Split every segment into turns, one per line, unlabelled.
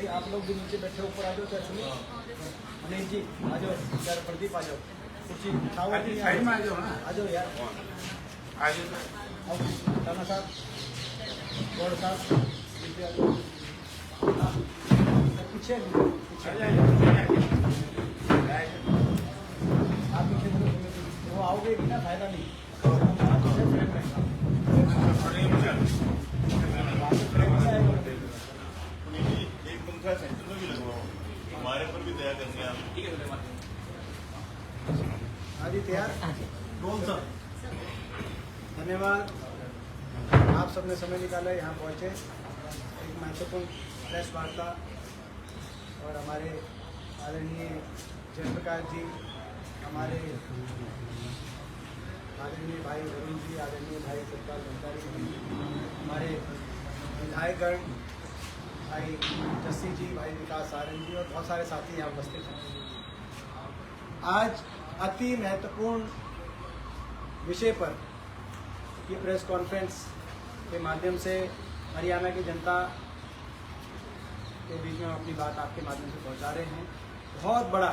भाई आप लोग भी नीचे बैठे ऊपर आ जाओ। चाहे सुनिए अनिल जी आ जाओ, यार प्रदीप आ जाओ, कुर्सी
साइड में आ जाओ ना,
आ जाओ यार,
आ जाओ
राणा साहब, गौड़ साहब नीचे आ जाओ, पीछे आप पीछे वो आओगे भी ना, फायदा नहीं।
एक पंखा सेंटर में भी लगवाओ, हमारे पर भी दया करेंगे आप।
हाँ जी तैयार, कौन सा धन्यवाद। आप सबने समय निकाला, यहाँ पहुँचे, एक महत्वपूर्ण प्रेस वार्ता और हमारे आदरणीय जयप्रकाश जी, हमारे आदरणीय भाई वरुण जी, आदरणीय भाई सतपाल भंडारी जी, हमारे विधायकगण भाई जस्सी जी, भाई विकास सारन जी और बहुत सारे साथी यहाँ उपस्थित हैं। आज अति महत्वपूर्ण विषय पर ये प्रेस कॉन्फ्रेंस के माध्यम से हरियाणा की जनता के बीच में अपनी बात आपके माध्यम से पहुंचा रहे हैं। बहुत बड़ा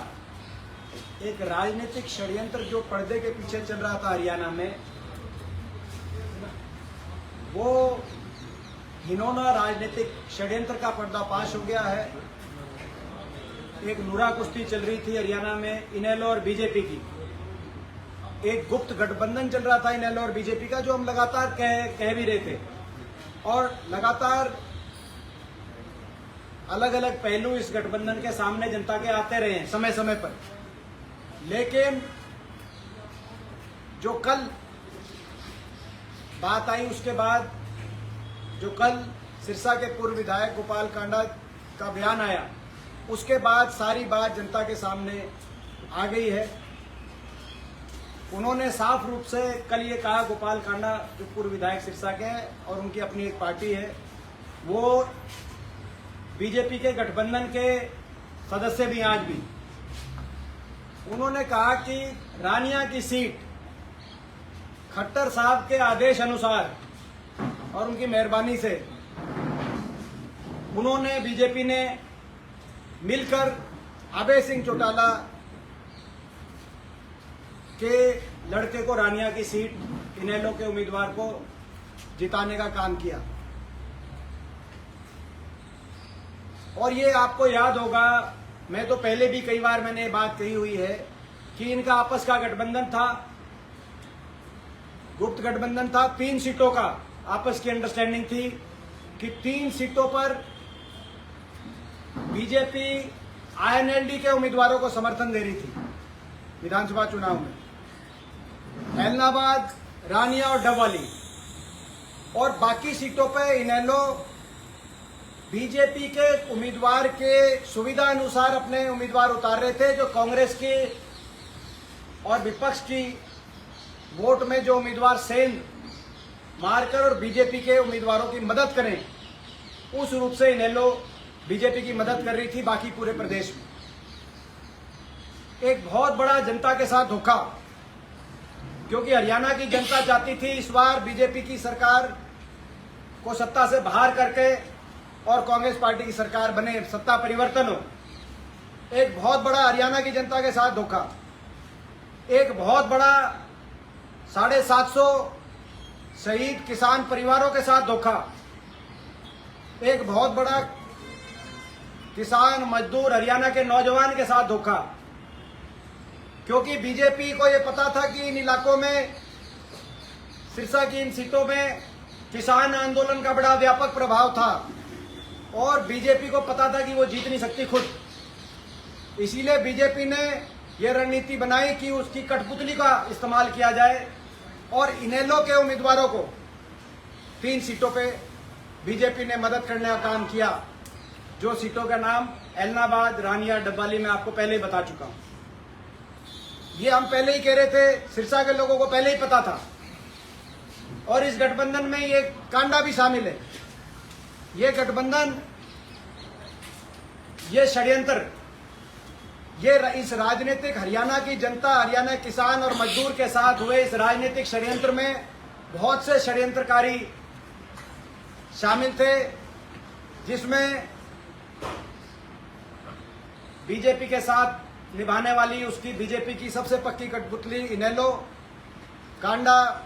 एक राजनीतिक षड्यंत्र जो पर्दे के पीछे चल रहा था हरियाणा में, वो घिनौना राजनीतिक षड्यंत्र का पर्दाफाश हो गया है। एक नुरा कुश्ती चल रही थी हरियाणा में इनेलो और बीजेपी की, एक गुप्त गठबंधन चल रहा था इनेलो और बीजेपी का, जो हम लगातार कह भी रहे थे, और लगातार अलग अलग पहलू इस गठबंधन के सामने जनता के आते रहे हैं समय समय पर। लेकिन जो कल बात आई, उसके बाद जो कल सिरसा के पूर्व विधायक गोपाल कांडा का बयान आया, उसके बाद सारी बात जनता के सामने आ गई है। उन्होंने साफ रूप से कल ये कहा, गोपाल कांडा जो पूर्व विधायक सिरसा के हैं और उनकी अपनी एक पार्टी है, वो बीजेपी के गठबंधन के सदस्य भी आज भी, उन्होंने कहा कि रानिया की सीट खट्टर साहब के आदेश अनुसार और उनकी मेहरबानी से उन्होंने, बीजेपी ने मिलकर अभय सिंह चौटाला के लड़के को रानिया की सीट इनेलो के उम्मीदवार को जिताने का काम किया। और ये आपको याद होगा, मैं तो पहले भी कई बार मैंने बात कही हुई है कि इनका आपस का गठबंधन था, गुप्त गठबंधन था। 3 सीटों का आपस की अंडरस्टैंडिंग थी कि 3 सीटों पर बीजेपी आईएनएलडी के उम्मीदवारों को समर्थन दे रही थी विधानसभा चुनाव में, एलनाबाद, रानिया और डबवाली, और बाकी सीटों पर इनेलो बीजेपी के उम्मीदवार के सुविधा अनुसार अपने उम्मीदवार उतार रहे थे, जो कांग्रेस की और विपक्ष की वोट में जो उम्मीदवार सेंध मारकर और बीजेपी के उम्मीदवारों की मदद करें, उस रूप से इनेलो बीजेपी की मदद कर रही थी बाकी पूरे प्रदेश में। एक बहुत बड़ा जनता के साथ धोखा, क्योंकि हरियाणा की जनता चाहती थी इस बार बीजेपी की सरकार को सत्ता से बाहर करके और कांग्रेस पार्टी की सरकार बने, सत्ता परिवर्तन हो। एक बहुत बड़ा हरियाणा की जनता के साथ धोखा, एक बहुत बड़ा 750 शहीद किसान परिवारों के साथ धोखा, एक बहुत बड़ा किसान मजदूर हरियाणा के नौजवान के साथ धोखा, क्योंकि बीजेपी को यह पता था कि इन इलाकों में, सिरसा की इन सीटों में किसान आंदोलन का बड़ा व्यापक प्रभाव था और बीजेपी को पता था कि वो जीत नहीं सकती खुद। इसीलिए बीजेपी ने यह रणनीति बनाई कि उसकी कठपुतली का इस्तेमाल किया जाए और इनेलो के उम्मीदवारों को 3 सीटों पे बीजेपी ने मदद करने का काम किया, जो सीटों का नाम एलनाबाद, रानिया, डबवाली मैं आपको पहले ही बता चुका हूं। ये हम पहले ही कह रहे थे, सिरसा के लोगों को पहले ही पता था, और इस गठबंधन में ये कांडा भी शामिल है। ये गठबंधन, ये षड्यंत्र, ये इस राजनीतिक हरियाणा की जनता, हरियाणा किसान और मजदूर के साथ हुए इस राजनीतिक षड्यंत्र में बहुत से षड्यंत्रकारी शामिल थे, जिसमें बीजेपी के साथ निभाने वाली उसकी बीजेपी की सबसे पक्की कठपुतली इनेलो, कांडा,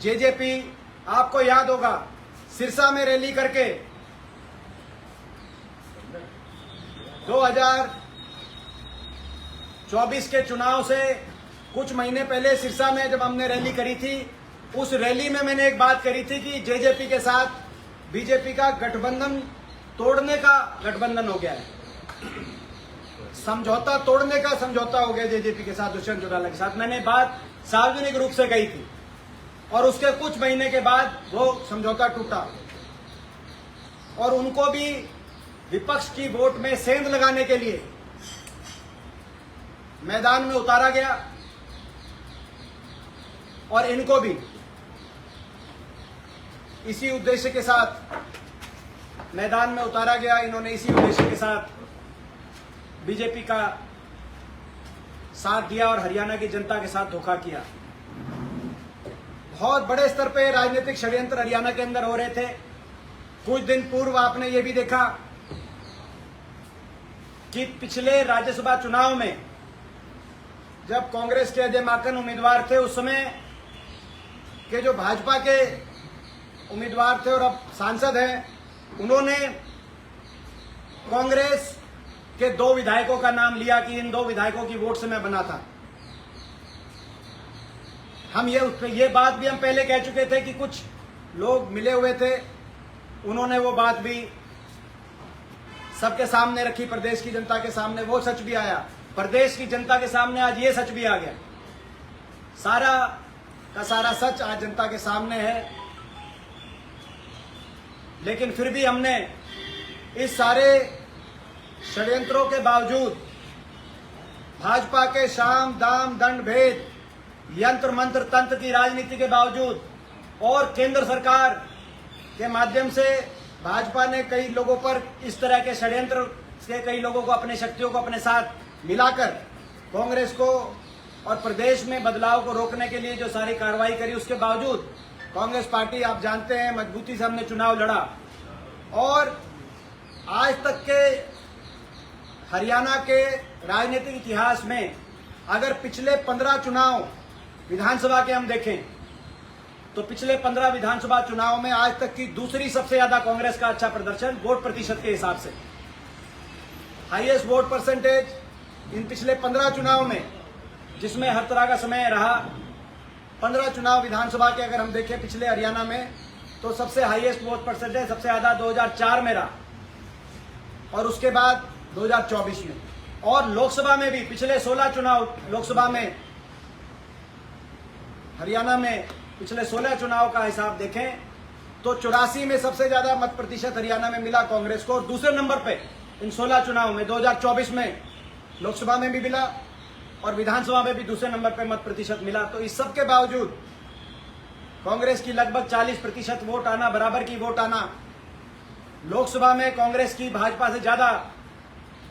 जेजेपी। आपको याद होगा सिरसा में रैली करके 2024 के चुनाव से कुछ महीने पहले सिरसा में जब हमने रैली करी थी, उस रैली में मैंने एक बात करी थी कि जेजेपी के साथ बीजेपी का गठबंधन तोड़ने का गठबंधन हो गया है, समझौता तोड़ने का समझौता हो गया जेजेपी के साथ, दुष्यंत चौटाला के साथ। मैंने बात सार्वजनिक रूप से कही थी और उसके कुछ महीने के बाद वो समझौता टूटा और उनको भी विपक्ष की वोट में सेंध लगाने के लिए मैदान में उतारा गया और इनको भी इसी उद्देश्य के साथ मैदान में उतारा गया। इन्होंने इसी उद्देश्य के साथ बीजेपी का साथ दिया और हरियाणा की जनता के साथ धोखा किया। बहुत बड़े स्तर पे राजनीतिक षड्यंत्र हरियाणा के अंदर हो रहे थे। कुछ दिन पूर्व आपने ये भी देखा कि पिछले राज्यसभा चुनाव में जब कांग्रेस के अजय माकन उम्मीदवार थे, उस समय के जो भाजपा के उम्मीदवार थे और अब सांसद हैं, उन्होंने कांग्रेस के 2 विधायकों का नाम लिया कि इन 2 विधायकों की वोट से मैं बना था। हम ये बात भी हम पहले कह चुके थे कि कुछ लोग मिले हुए थे, उन्होंने वो बात भी सबके सामने रखी, प्रदेश की जनता के सामने। वो सच भी आया, प्रदेश की जनता के सामने आज ये सच भी आ गया। सारा का सारा सच आज जनता के सामने है। लेकिन फिर भी हमने इस सारे षड्यंत्रों के बावजूद, भाजपा के शाम दाम दंड भेद यंत्र मंत्र तंत्र की राजनीति के बावजूद और केंद्र सरकार के माध्यम से भाजपा ने कई लोगों पर इस तरह के षड्यंत्र से कई लोगों को, अपने शक्तियों को अपने साथ मिलाकर कांग्रेस को और प्रदेश में बदलाव को रोकने के लिए जो सारी कार्रवाई करी, उसके बावजूद कांग्रेस पार्टी, आप जानते हैं, मजबूती से हमने चुनाव लड़ा और आज तक के हरियाणा के राजनीतिक इतिहास में अगर पिछले 15 चुनाव विधानसभा के हम देखें तो पिछले 15 विधानसभा चुनाव में आज तक की दूसरी सबसे ज्यादा कांग्रेस का अच्छा प्रदर्शन वोट प्रतिशत के हिसाब से, हाईएस्ट वोट परसेंटेज इन पिछले 15 चुनाव में, जिसमें हर तरह का समय रहा। 15 चुनाव विधानसभा के अगर हम देखें पिछले हरियाणा में तो सबसे हाईएस्ट वोट परसेंटेज सबसे ज्यादा 2004 में रहा और उसके बाद 2024 में। और लोकसभा में भी पिछले 16 चुनाव लोकसभा में हरियाणा में पिछले 16 चुनाव का हिसाब देखें तो 84 में सबसे ज्यादा मत प्रतिशत हरियाणा में मिला कांग्रेस को और दूसरे नंबर पे इन 16 चुनाव में 2024 में लोकसभा में भी मिला और विधानसभा में भी दूसरे नंबर पे मत प्रतिशत मिला। तो इस सब के बावजूद कांग्रेस की लगभग 40% वोट आना, बराबर की वोट आना, लोकसभा में कांग्रेस की भाजपा से ज्यादा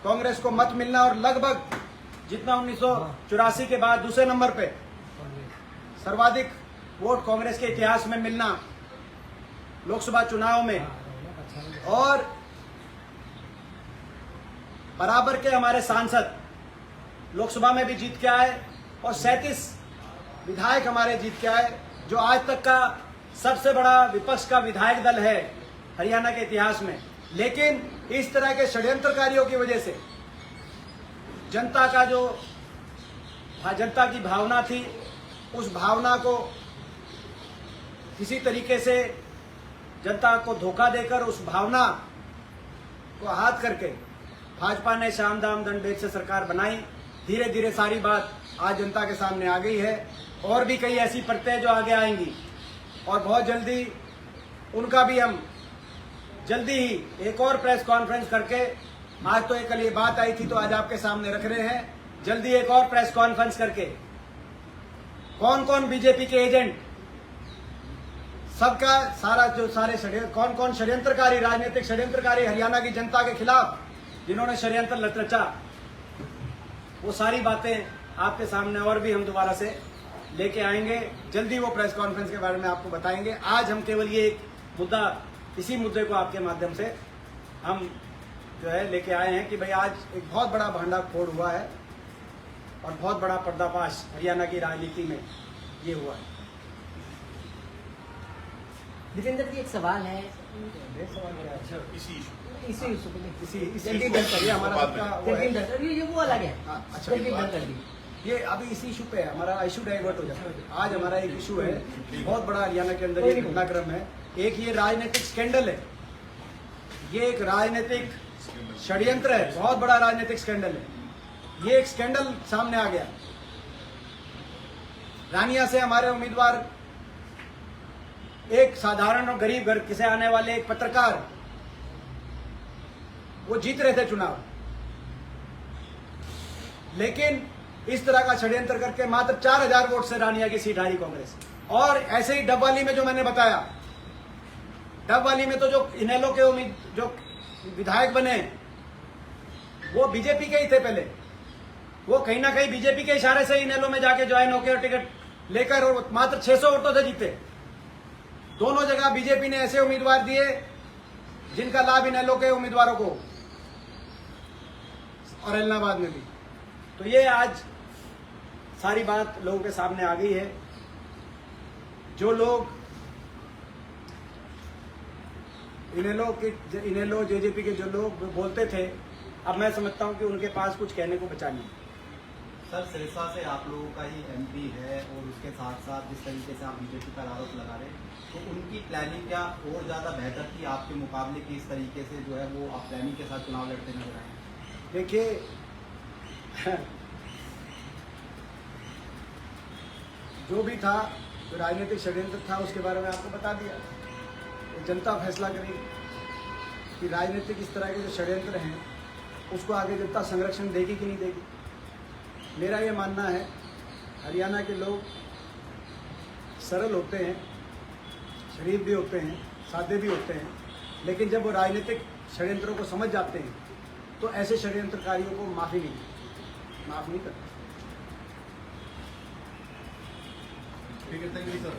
कांग्रेस को मत मिलना और लगभग जितना 1984 के बाद दूसरे नंबर पे सर्वाधिक वोट कांग्रेस के इतिहास में मिलना लोकसभा चुनाव में, और बराबर के हमारे सांसद लोकसभा में भी जीत के आए और 37 विधायक हमारे जीत के आए, जो आज तक का सबसे बड़ा विपक्ष का विधायक दल है हरियाणा के इतिहास में। लेकिन इस तरह के षड्यंत्रकारियों की वजह से जनता का जो जनता की भावना थी, उस भावना को किसी तरीके से जनता को धोखा देकर उस भावना को हाथ करके भाजपा ने शाम दाम दंड भेद से सरकार बनाई। धीरे धीरे सारी बात आज जनता के सामने आ गई है और भी कई ऐसी परतें जो आगे आएंगी और बहुत जल्दी उनका भी हम जल्दी ही एक और प्रेस कॉन्फ्रेंस करके, आज तो कल ये बात आई थी तो आज आपके सामने रख रहे हैं, जल्दी एक और प्रेस कॉन्फ्रेंस करके कौन कौन बीजेपी के एजेंट, सबका सारा जो सारे कौन कौन षड्यंत्रकारी, राजनीतिक षड्यंत्रकारी हरियाणा की जनता के खिलाफ जिन्होंने षड्यंत्र रचा, वो सारी बातें आपके सामने और भी हम दोबारा से लेके आएंगे। जल्दी वो प्रेस कॉन्फ्रेंस के बारे में आपको बताएंगे। आज हम केवल ये एक मुद्दा, इसी मुद्दे को आपके माध्यम से हम जो है लेके आए हैं कि भाई आज एक बहुत बड़ा भांडाफोड़ हुआ है और बहुत बड़ा पर्दाफाश हरियाणा की राजनीति में ये हुआ है।
दीपेंद्र जी, एक सवाल है
इसी
इसी इशू पे
इसी
जल्दी
issue
डन
पर ये हमारा सबका वो है।
जल्दी डन ये वो अलग है।
हाँ, अच्छा,
जल्दी डन कर दी।
ये अभी इसी इशू पे है, हमारा इशू डाइवर्ट हो जाता है। आज हमारा एक इशू है, बहुत बड़ा हरियाणा के अंदर ये घटनाक्रम है। एक ये राजनीतिक स्कैंडल है, ये एक राजनीतिक षड्यंत्र है, बहुत बड़ा राजनीतिक स्कैंडल है। ये एक स्कैंडल सामने आ गया। रानिया से हमारे उम्मीदवार, एक साधारण और गरीब घर से आने वाले एक पत्रकार, वो जीत रहे थे चुनाव, लेकिन इस तरह का षड्यंत्र करके मात्र 4000 वोट से रानिया की सीट हारी कांग्रेस। और ऐसे ही डबवाली में जो मैंने बताया, डबवाली में तो जो इनेलो के जो विधायक बने वो बीजेपी के ही थे पहले। वो कहीं ना कहीं बीजेपी के इशारे से इनेलो में जाके ज्वाइन होकर टिकट लेकर और मात्र 600 वोटों से जीते। दोनों जगह बीजेपी ने ऐसे उम्मीदवार दिए जिनका लाभ इनेलो के उम्मीदवारों को, और इलाहाबाद में भी। तो ये आज सारी बात लोगों के सामने आ गई है। जो लोग इनेलो जेजेपी के जो लोग बोलते थे, अब मैं समझता हूं कि उनके पास कुछ कहने को बचा नहीं।
सर, सिरसा से आप लोगों का ही एमपी है और उसके साथ साथ जिस तरीके से आप बीजेपी पर आरोप लगा रहे हैं, तो उनकी प्लानिंग क्या और ज़्यादा बेहतर थी आपके मुकाबले की? इस तरीके से जो है वो आप प्लानिंग के साथ चुनाव लड़ते नजर आए?
देखिए, जो भी था, जो राजनीतिक षड्यंत्र था, उसके बारे में आपको बता दिया। तो जनता फैसला करेगी कि राजनीतिक इस तरह के जो षड्यंत्र हैं उसको आगे जनता संरक्षण देगी कि नहीं देगी। मेरा ये मानना है, हरियाणा के लोग सरल होते हैं, शरीफ भी होते हैं, सादे भी होते हैं, लेकिन जब वो राजनीतिक षड्यंत्रों को समझ जाते हैं तो ऐसे षड्यंत्रकारियों को माफ़ नहीं करते।
ठीक है, थैंक यू सर।